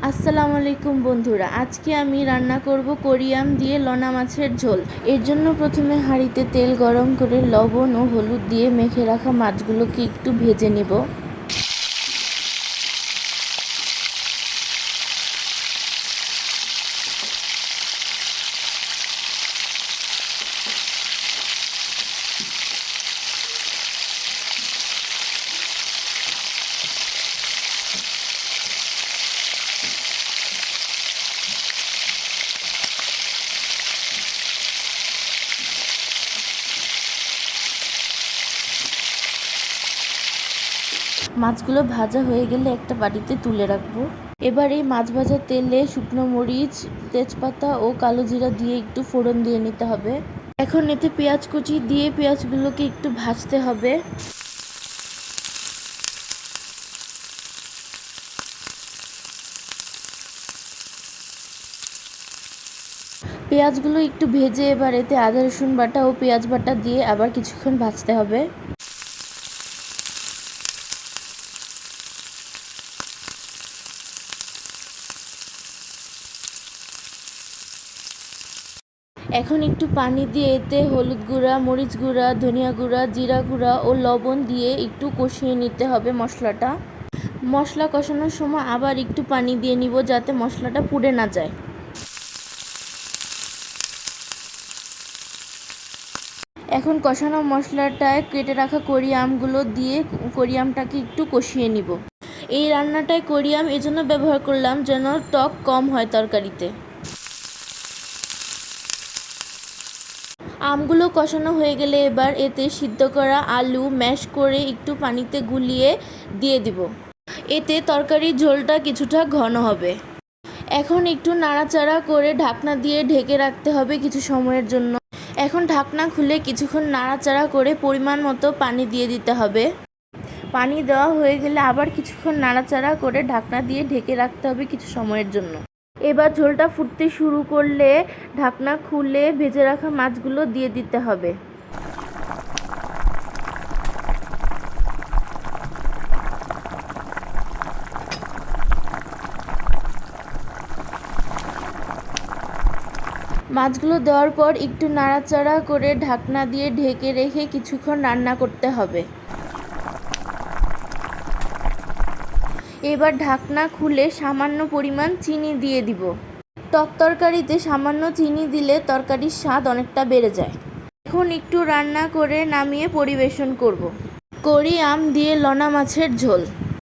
আসসালামু আলাইকুম বন্ধুরা, আজকে আমি রান্না করব কোরিয়াম দিয়ে লনা মাছের ঝোল। এর জন্য প্রথমে হাঁড়িতে তেল গরম করে লবণ ও হলুদ দিয়ে মেখে রাখা মাছগুলোকে একটু ভেজে নেব। মাছগুলো ভাজা হয়ে গেলে একটা বাটিতে তুলে রাখবো। এবার এই মাছ ভাজার তেলে শুকনো মরিচ, তেজপাতা ও কালো জিরা দিয়ে একটু ফোড়ন দিয়ে নিতে হবে। এখন এতে পেঁয়াজ কুচি দিয়ে পেঁয়াজগুলোকে একটু ভাজতে হবে। পেঁয়াজগুলো একটু ভেজে এবার এতে আদা রসুন বাটা ও পেঁয়াজ বাটা দিয়ে আবার কিছুক্ষণ ভাজতে হবে। এখন একটু পানি দিয়ে এতে হলুদ গুঁড়া, মরিচ গুঁড়া, ধনিয়া গুঁড়া, জিরা গুঁড়া ও লবণ দিয়ে একটু কষিয়ে নিতে হবে মশলাটা। মশলা কষানোর সময় আবার একটু পানি দিয়ে নিব যাতে মশলাটা পুড়ে না যায়। এখন কষানো মশলাটায় কেটে রাখা কোরিয়ামগুলো দিয়ে কোরিয়ামটাকে একটু কষিয়ে নিব। এই রান্নাটায় কোরিয়াম এজন্য ব্যবহার করলাম যেন টক কম হয় তরকারিতে। আমগুলো কষানো হয়ে গেলে এবার এতে সিদ্ধ করা আলু ম্যাশ করে একটু পানিতে গুলিয়ে দিয়ে দিব। এতে তরকারির ঝোলটা কিছুটা ঘন হবে। এখন একটু নাড়াচাড়া করে ঢাকনা দিয়ে ঢেকে রাখতে হবে কিছু সময়ের জন্য। এখন ঢাকনা খুলে কিছুক্ষণ নাড়াচাড়া করে পরিমাণ মতো পানি দিয়ে দিতে হবে। পানি দেওয়া হয়ে গেলে আবার কিছুক্ষণ নাড়াচাড়া করে ঢাকনা দিয়ে ঢেকে রাখতে হবে কিছু সময়ের জন্য। এবার ঝোলটা ফুটতে শুরু করলে ঢাকনা খুলে ভেজে রাখা মাছগুলো দিয়ে দিতে হবে। মাছগুলো দেওয়ার পর একটু নাড়াচাড়া করে ঢাকনা দিয়ে ঢেকে রেখে কিছুক্ষণ রান্না করতে হবে। এবার ঢাকনা খুলে সামান্য পরিমাণ চিনি দিয়ে দিব। টক তরকারিতে সামান্য চিনি দিলে তরকারির স্বাদ অনেকটা বেড়ে যায়। এখন একটু রান্না করে নামিয়ে পরিবেশন করব। কোরিয়াম দিয়ে লনা মাছের ঝোল।